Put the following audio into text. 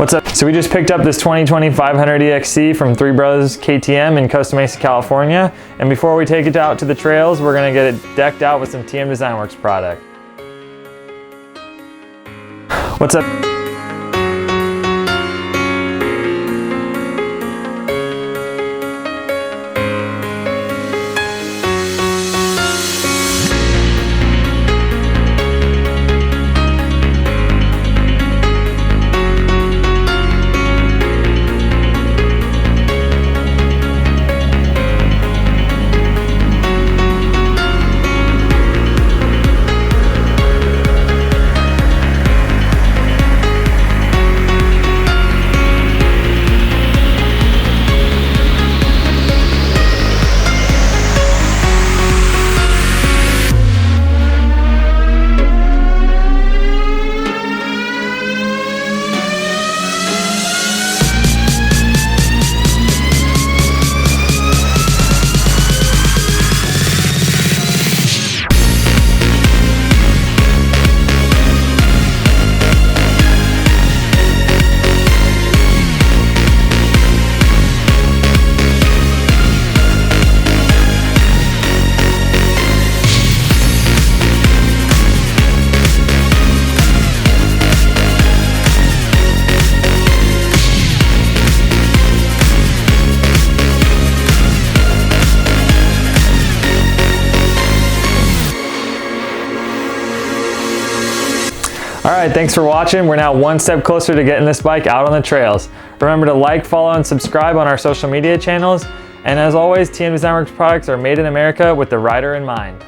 What's up? So we just picked up this 2020 500 EXC from Three Brothers KTM in Costa Mesa, California. And before we take it out to the trails, we're gonna get it decked out with some TM Designworks product. What's up? All right, thanks for watching. We're now one step closer to getting this bike out on the trails. Remember to like, follow, and subscribe on our social media channels. And as always, TM Designworks products are made in America with the rider in mind.